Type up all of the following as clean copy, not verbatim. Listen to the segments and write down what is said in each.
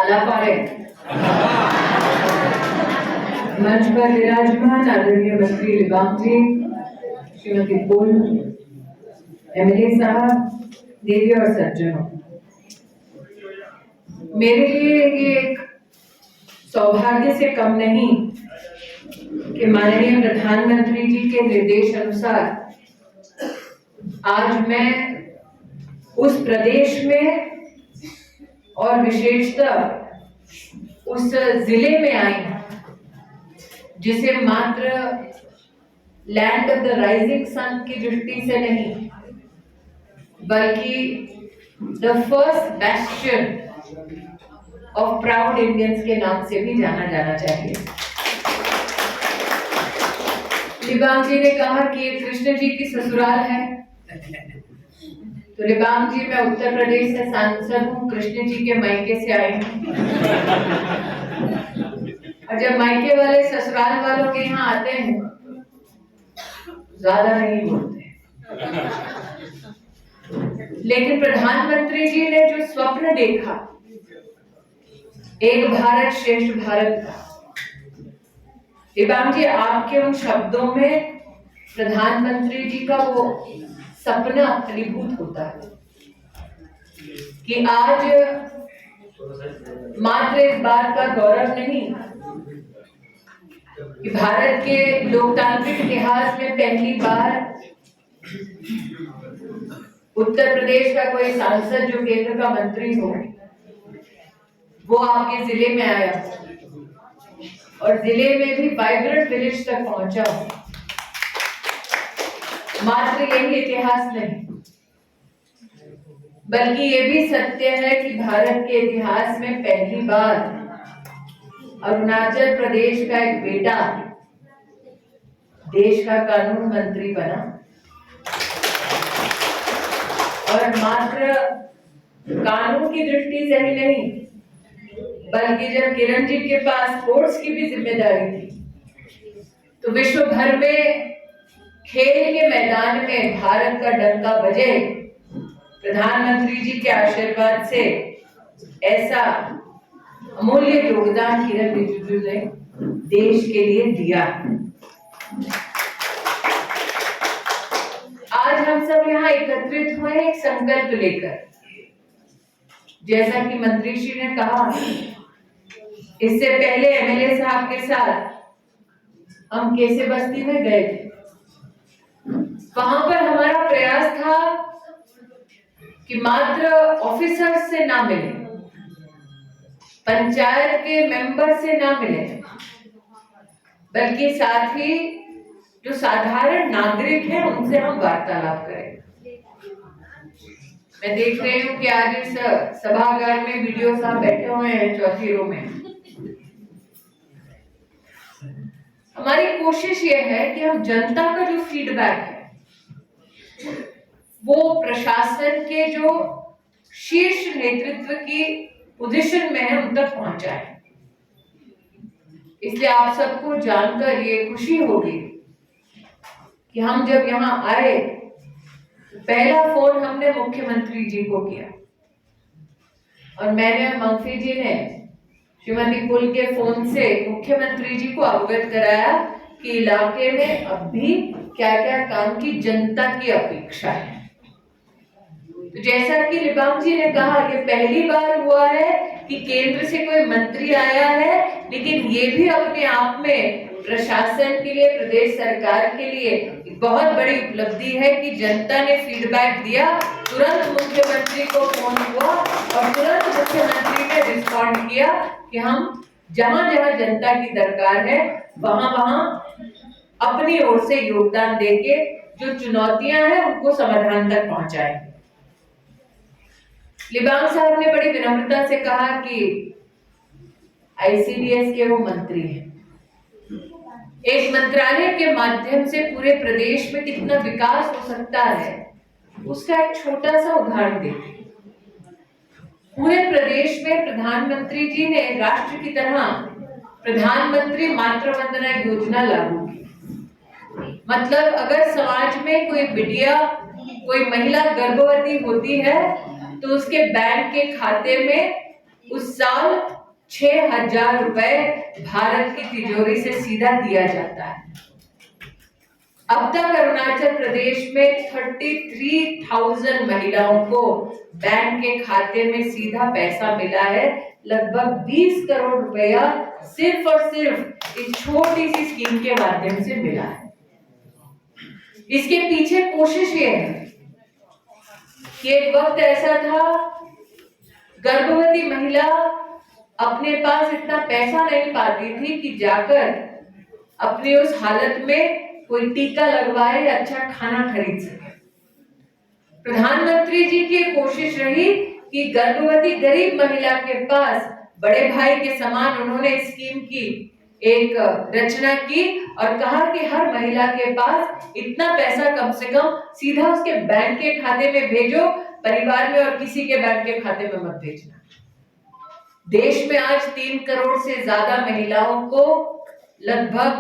आला पारे मंच पर विराजमान आदरणीय मंत्री लिबांग जी, श्रीमती पुल, एमएलए साहब, देवी और सज्जनों, मेरे लिए ये एक सौभाग्य से कम नहीं कि माननीय प्रधानमंत्री जी के निर्देश अनुसार आज मैं उस प्रदेश में और विशेषतः उस जिले में आई जिसे मात्र land of the rising sun की दृष्टि से नहीं बल्कि the first bastion of proud Indians के नाम से भी जाना जाना चाहिए। लिबांग जी ने कहा कि ये कृष्ण जी की ससुराल है, तो लिबांग जी मैं उत्तर प्रदेश से सांसद हूँ, कृष्ण जी के मायके से आई हूँ। और जब मायके वाले ससुराल वालों के यहाँ आते हैं ज्यादा नहीं बोलते, लेकिन प्रधानमंत्री जी ने जो स्वप्न देखा एक भारत श्रेष्ठ भारत का, लिबांग जी आपके उन शब्दों में प्रधानमंत्री जी का वो सपना फलीभूत होता है कि आज मात्र इस बात का गौरव नहीं कि भारत के लोकतांत्रिक इतिहास में पहली बार उत्तर प्रदेश का कोई सांसद जो केंद्र का मंत्री हो वो आपके जिले में आया और जिले में भी वाइब्रेंट विलेज तक पहुंचा। मात्र यही इतिहास नहीं बल्कि ये भी सत्य है कि भारत के इतिहास में पहली बार अरुणाचल प्रदेश का एक बेटा देश का कानून मंत्री बना। और मात्र कानून की दृष्टि से ही नहीं बल्कि जब किरण जी के पास स्पोर्ट्स की भी जिम्मेदारी थी तो विश्व भर में खेल के मैदान में भारत का डंका बजे। प्रधानमंत्री जी के आशीर्वाद से ऐसा अमूल्य योगदान किरण रिजिजू ने देश के लिए दिया। आज हम सब यहाँ एकत्रित हुए एक संकल्प लेकर, जैसा कि मंत्री श्री ने कहा, इससे पहले एमएलए साहब के साथ हम केसे बस्ती में गए थे। वहां पर हमारा प्रयास था कि मात्र ऑफिसर्स से ना मिले, पंचायत के मेंबर से ना मिले, बल्कि साथ ही जो साधारण नागरिक हैं उनसे हम वार्तालाप करें। मैं देख रही हूँ कि आज इस सभागार में वीडियो साहब बैठे हुए हैं चौथी रो में। हमारी कोशिश ये है कि हम जनता का जो फीडबैक है वो प्रशासन के जो शीर्ष नेतृत्व की पोजीशन में है उन तक पहुंचाए। इसलिए आप सबको जानकर ये खुशी होगी कि हम जब यहाँ आए पहला फोन हमने मुख्यमंत्री जी को किया और मैंने मंत्री जी ने श्रीमती पुल के फोन से मुख्यमंत्री जी को अवगत कराया कि इलाके में अब भी क्या क्या काम की जनता की अपेक्षा है। तो जैसा कि लिबांग जी ने कहा, ये पहली बार हुआ है कि केंद्र से कोई मंत्री आया है, लेकिन ये भी अपने आप में प्रशासन के लिए, प्रदेश सरकार के लिए बहुत बड़ी उपलब्धि है कि जनता ने फीडबैक दिया, तुरंत मुख्यमंत्री को फोन हुआ और तुरंत मुख्यमंत्री ने रिस्पॉन्ड किया कि हम जहां जहां जनता की दरकार है वहां वहां अपनी ओर से योगदान देके जो चुनौतियां हैं उनको समाधान तक पहुंचाएंगे। लिबांग साहब ने बड़ी विनम्रता से कहा कि आईसीडीएस के वो मंत्री हैं, एक मंत्रालय के माध्यम से पूरे प्रदेश में कितना विकास हो सकता है उसका एक छोटा सा उदाहरण देते हैं। पूरे प्रदेश में प्रधानमंत्री जी ने राष्ट्र की तरह प्रधानमंत्री मातृ वंदना योजना लागू की। मतलब अगर समाज में कोई बिटिया, कोई महिला गर्भवती होती है तो उसके बैंक के खाते में उस साल 6,000 रुपए भारत की तिजोरी से सीधा दिया जाता है। अब तक अरुणाचल प्रदेश में 33,000 महिलाओं को बैंक के खाते में सीधा पैसा मिला है। लगभग 20 करोड़ रुपया सिर्फ और सिर्फ इस छोटी सी स्कीम के माध्यम से मिला है। इसके पीछे कोशिश ये है कि एक वक्त ऐसा था, गर्भवती महिला अपने पास इतना पैसा नहीं पाती थी कि जाकर अपनी उस हालत में कोई टीका लगवाए या अच्छा खाना खरीद सके। प्रधानमंत्री जी की कोशिश रही कि गर्भवती गरीब महिला के पास बड़े भाई के समान उन्होंने स्कीम की एक रचना की और कहा कि हर महिला के पास इतना पैसा कम से कम सीधा उसके बैंक के खाते में भेजो, परिवार में और किसी के बैंक के खाते में मत भेजना। देश में आज 3 करोड़ से ज्यादा महिलाओं को लगभग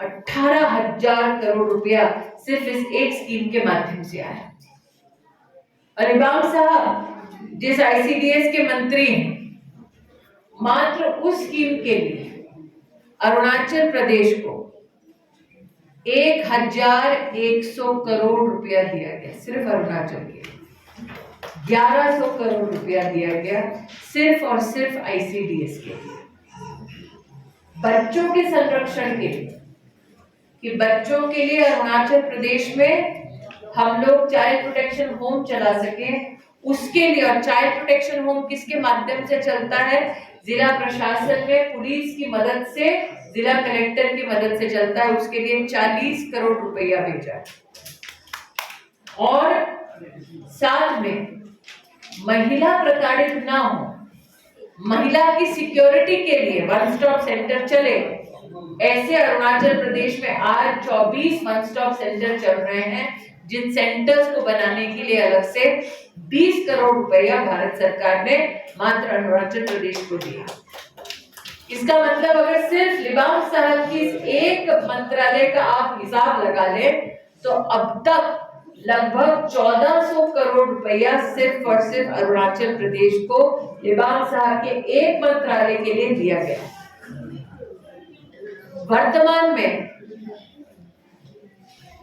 18,000 करोड़ रुपया सिर्फ इस एक स्कीम के माध्यम से आया। अरिबांग साहब जिस आईसीडीएस के मंत्री हैं, मात्र उस स्कीम के लिए अरुणाचल प्रदेश को 1,100 करोड़ रुपया दिया गया। सिर्फ अरुणाचल के 1100 करोड़ रुपया दिया गया सिर्फ और सिर्फ आईसीडीएस के लिए, बच्चों के संरक्षण के लिए, कि बच्चों के लिए अरुणाचल प्रदेश में हम लोग चाइल्ड प्रोटेक्शन होम चला सके, उसके लिए। और चाइल्ड प्रोटेक्शन होम किसके माध्यम से चलता है? जिला प्रशासन में पुलिस की मदद से, जिला कलेक्टर की मदद से चलता है। उसके लिए 40 करोड़ रुपया भेजा है। और साथ में महिला प्रताड़ित ना हो, महिला की सिक्योरिटी के लिए वन स्टॉप सेंटर चले। ऐसे अरुणाचल प्रदेश में आज 24 वन स्टॉप सेंटर चल रहे हैं, जिन सेंटर्स को बनाने के लिए अलग से 20 करोड़ रुपया भारत सरकार ने मात्र अरुणाचल प्रदेश को दिया। इसका मतलब अगर सिर्फ लिबांग साहब की इस एक मंत्रालय का आप हिसाब लगा लें तो अब तक लगभग 1400 करोड़ रुपया सिर्फ और सिर्फ अरुणाचल प्रदेश को लिबांग साहब के एक मंत्रालय के लिए दिया गया। वर्तमान में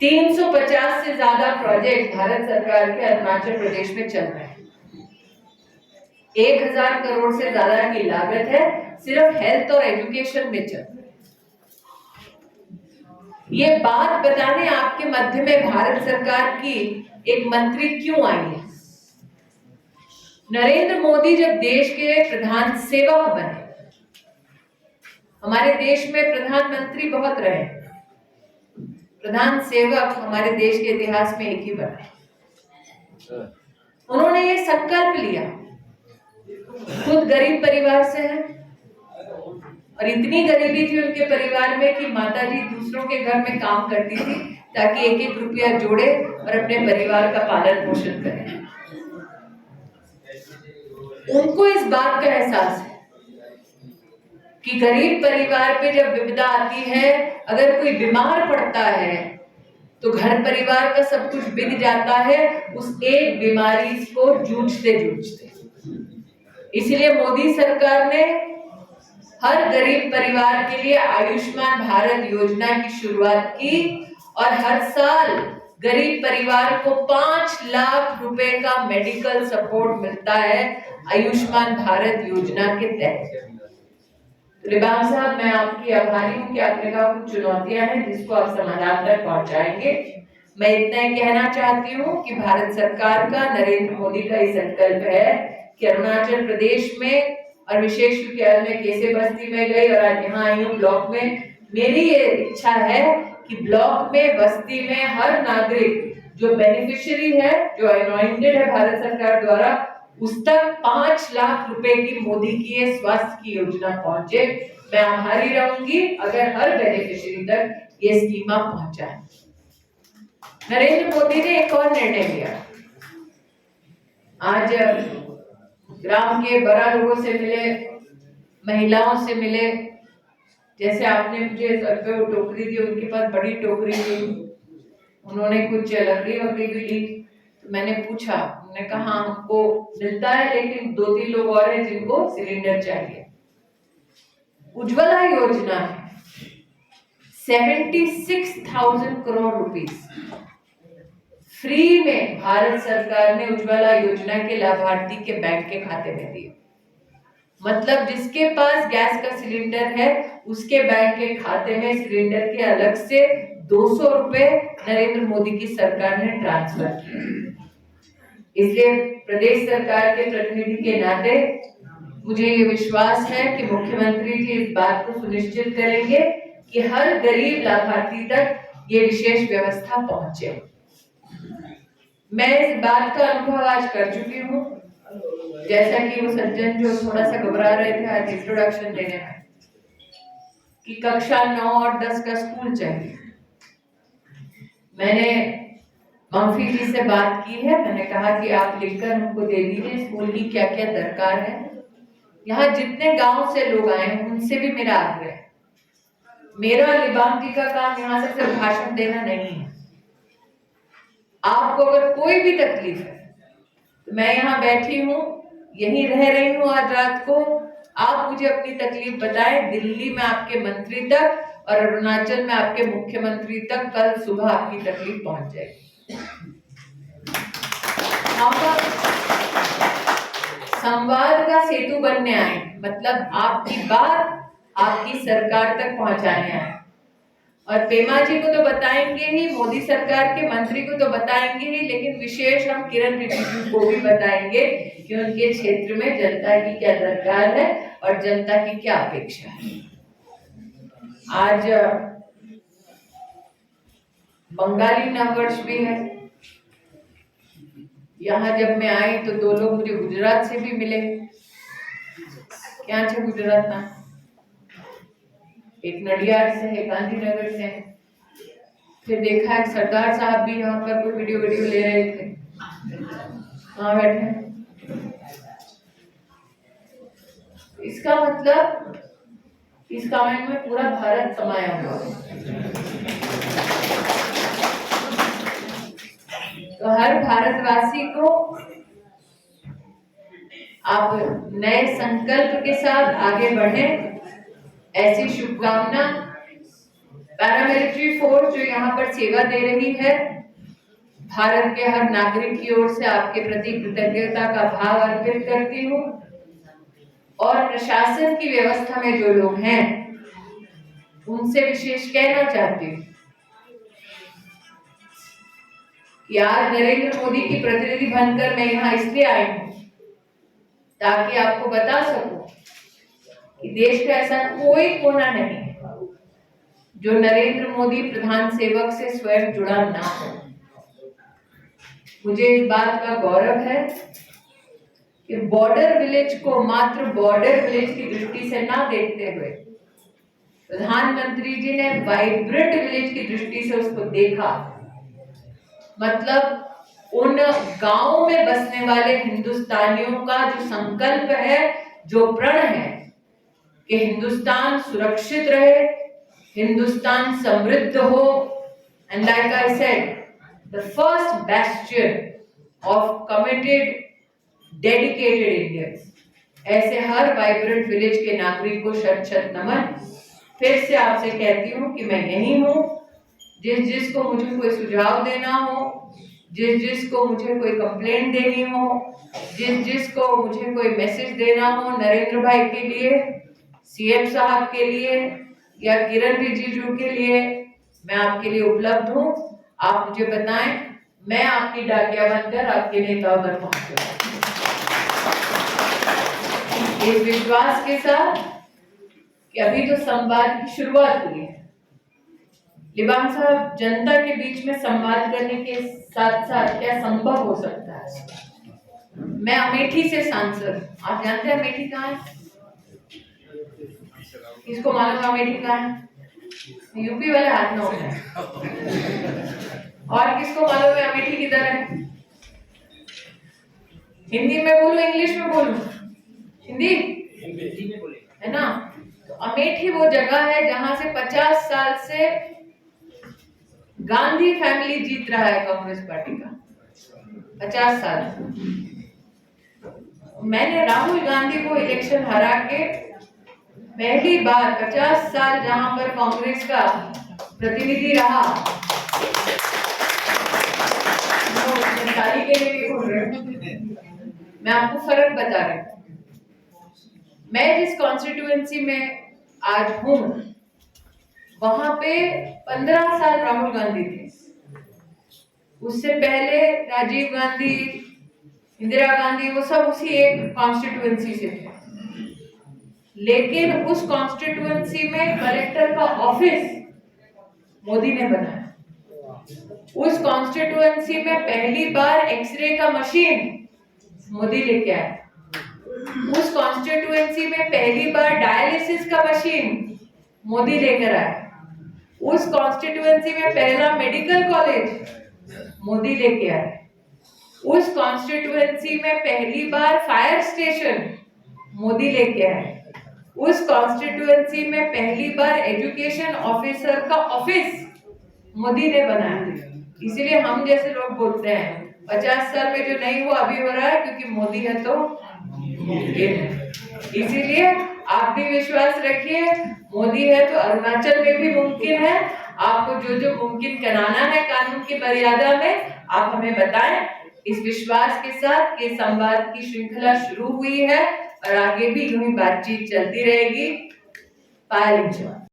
350 से ज्यादा प्रोजेक्ट भारत सरकार के अरुणाचल प्रदेश में चल रहे हैं। 1,000 करोड़ से ज्यादा की लागत है, सिर्फ हेल्थ और एजुकेशन में चल रही है। ये बात बताने आपके मध्य में भारत सरकार की एक मंत्री क्यों आई है? नरेंद्र मोदी जब देश के प्रधान सेवक बने, हमारे देश में प्रधानमंत्री बहुत रहे, प्रधान सेवक हमारे देश के इतिहास में एक ही बने। उन्होंने ये संकल्प लिया, खुद गरीब परिवार से है और इतनी गरीबी थी उनके परिवार में कि माताजी दूसरों के घर में काम करती थी ताकि एक एक रुपया जोड़े और अपने परिवार का पालन पोषण करे। उनको इस बात का एहसास है कि गरीब परिवार पे जब विपदा आती है, अगर कोई बीमार पड़ता है तो घर परिवार का सब कुछ बिक जाता है उस एक बीमारी को जूझते जूझते। इसलिए मोदी सरकार ने हर गरीब परिवार के लिए आयुष्मान भारत योजना की शुरुआत की और हर साल गरीब परिवार को 5 लाख रुपए का मेडिकल सपोर्ट मिलता है आयुष्मान भारत योजना के तहत। लिबांग साहब, मैं आपकी आभारी हूँ कि आपने कहा कुछ चुनौतियां हैं जिसको आप समाधान तक पहुंचाएंगे। मैं इतना ही कहना चाहती हूँ कि भारत सरकार का, नरेंद्र मोदी का ये संकल्प है कि अरुणाचल प्रदेश में और विशेष रूप से मैं कैसे बस्ती में गई और आज यहाँ आई हूँ ब्लॉक में, मेरी ये इच्छा है कि ब्लॉक में, बस्ती में हर नागरिक जो बेनिफिशियरी है, जो अनॉइंटेड है भारत सरकार द्वारा, उस तक 5 लाख रुपए की मोदी की ये स्वास्थ्य की योजना पहुंचे। मैं आभारी रहूंगी अगर हर बेनिफिशियरी तक ये स्कीमा पहुंचाए। नरेंद्र मोदी ने एक और निर्णय लिया। आज ग्राम के बड़ा लोगों से मिले, महिलाओं से मिले, जैसे आपने मुझे सर पे वो टोकरी दी, उनके पास बड़ी टोकरी थी, उन्होंने कुछ लकड़ी वकड़ी भी ली। तो मैंने पूछा, उन्होंने कहा हमको मिलता है, लेकिन 2-3 लोग और हैं जिनको सिलेंडर चाहिए। उज्ज्वला योजना है 76,000 करोड़ रुपीस फ्री में भारत सरकार ने उज्ज्वला योजना के लाभार्थी के बैंक के खाते में दिए। मतलब जिसके पास गैस का सिलेंडर है उसके बैंक के खाते में सिलेंडर के अलग से 200 रुपए नरेंद्र मोदी की सरकार ने ट्रांसफर किए। इसलिए प्रदेश सरकार के प्रतिनिधि के नाते मुझे ये विश्वास है कि मुख्यमंत्री जी इस बात को सुनिश्चित करेंगे कि हर गरीब लाभार्थी तक ये विशेष व्यवस्था पहुंचे। मैं इस बात का अनुभव आज कर चुकी हूँ, जैसा कि वो सज्जन जो थोड़ा सा घबरा रहे थे आज इंट्रोडक्शन देने में, कि कक्षा 9 और 10 का स्कूल चाहिए। मैंने मंफी जी से बात की है, मैंने कहा कि आप लिखकर हमको दे दीजिए स्कूल की क्या क्या दरकार है। यहाँ जितने गांव से लोग आए हैं उनसे भी मेरा आग्रह है, मेरा लिबांग जी का काम यहाँ से सिर्फ भाषण देना नहीं है। आपको अगर कोई भी तकलीफ है तो मैं यहाँ बैठी हूँ, यहीं रह रही हूँ आज रात को, आप मुझे अपनी तकलीफ बताएं। दिल्ली में आपके मंत्री तक और अरुणाचल में आपके मुख्यमंत्री तक कल सुबह आपकी तकलीफ पहुंच जाएगी। संवाद का सेतु बनने आए, मतलब आपकी बात आपकी सरकार तक पहुंचाने आए। और पेमा जी को तो बताएंगे ही, मोदी सरकार के मंत्री को तो बताएंगे ही, लेकिन विशेष हम किरण रिजिजू को भी बताएंगे कि उनके क्षेत्र में जनता की क्या दरकार है और जनता की क्या अपेक्षा है। आज बंगाली नववर्ष भी है। यहाँ जब मैं आई तो 2 लोग मुझे गुजरात से भी मिले। क्या छे गुजरात ना, एक नडियाद से है, गांधीनगर से है। फिर देखा एक सरदार साहब भी यहाँ पर कोई वीडियो ले रहे थे, वहां बैठे। इसका मतलब इस कमेंट में पूरा भारत समाया हुआ है। तो हर भारतवासी को आप नए संकल्प के साथ आगे बढ़े, ऐसी शुभकामना। पैरामिलिट्री फोर्स जो यहाँ पर सेवा दे रही है, भारत के हर नागरिक की ओर से आपके प्रति कृतज्ञता का भाव अर्पित करती हूँ। और प्रशासन की व्यवस्था में जो लोग हैं उनसे विशेष कहना चाहती हूँ कि आज नरेंद्र मोदी की प्रतिनिधि बनकर मैं यहाँ इसलिए आई हूँ ताकि आपको बता सकूं कि देश का ऐसा कोई कोना नहीं है जो नरेंद्र मोदी प्रधान सेवक से स्वयं जुड़ा ना हो। मुझे इस बात का गौरव है कि बॉर्डर विलेज को मात्र बॉर्डर विलेज की दृष्टि से ना देखते हुए प्रधानमंत्री जी ने वाइब्रेंट विलेज की दृष्टि से उसको देखा। मतलब उन गांवों में बसने वाले हिंदुस्तानियों का जो संकल्प है, जो प्रण है कि हिंदुस्तान सुरक्षित रहे, हिंदुस्तान समृद्ध हो, and like I said, the first bastion of committed dedicated Indians. ऐसे हर वाइब्रेंट विलेज के नागरिक को शत शत नमन। फिर से आपसे कहती हूँ कि मैं यही हूँ। जिसको मुझे कोई सुझाव देना हो, जिसको मुझे कोई कंप्लेंट देनी हो, जिसको मुझे कोई मैसेज देना हो नरेंद्र भाई के लिए, सीएम साहब के लिए या किरण रिजिजू के लिए, मैं आपके लिए उपलब्ध हूँ। आप मुझे बताएं, मैं आपकी डाकिया बनकर आपके नेताओं तक पहुंचूंगा। इस विश्वास के साथ कि अभी जो संवाद की शुरुआत हुई है, लिबांग साहब, जनता के बीच में संवाद करने के साथ साथ क्या संभव हो सकता है। मैं अमेठी से सांसद, आप जानते हैं अमेठी कहाँ है? किसको मालूम है अमेठी कहाँ है? यूपी वाले हाथ में उठाए। और किसको मालूम है अमेठी किधर है? हिंदी में बोलूं इंग्लिश में बोलूं? हिंदी में बोले है ना। तो अमेठी वो जगह है जहां से 50 साल से गांधी फैमिली जीत रहा है कांग्रेस पार्टी का। 50 साल। मैंने राहुल गांधी को इलेक्शन हरा के पहली बार 50 साल जहां पर कांग्रेस का प्रतिनिधि रहा, ताली के लिए भी बोल रहे हूं, मैं आपको फर्क बता रही हूँ। मैं जिस कॉन्स्टिट्यूएंसी में आज हूं वहां पे 15 साल राहुल गांधी थे। उससे पहले राजीव गांधी, इंदिरा गांधी, वो सब उसी एक कॉन्स्टिट्यूएंसी से थे। लेकिन उस कॉन्स्टिट्यूएंसी में कलेक्टर का ऑफिस मोदी ने बनाया। उस कॉन्स्टिट्यूएंसी में पहली बार एक्सरे का मशीन मोदी लेके आए। उस कॉन्स्टिट्यूएंसी में पहली बार डायलिसिस का मशीन मोदी लेकर आए। उस कॉन्स्टिट्यूएंसी में पहला मेडिकल कॉलेज मोदी लेके आए। उस कॉन्स्टिट्यूएंसी में पहली बार फायर स्टेशन मोदी लेके आए। उस कॉन्स्टिट्यूएंसी में पहली बार एजुकेशन ऑफिसर का ऑफिस मोदी ने बनाया। इसीलिए हम जैसे लोग बोलते हैं 50 साल में जो नहीं हुआ अभी हो रहा है, क्योंकि मोदी है तो मुमकिन है। इसीलिए आप भी विश्वास रखिए, मोदी है तो अरुणाचल में भी मुमकिन है। आपको जो जो मुमकिन कराना है कानून की मर्यादा में, आप हमें बताएं। इस विश्वास के साथ ये संवाद की श्रृंखला शुरू हुई है और आगे भी यूं ही बातचीत चलती रहेगी। पायल इंजॉय।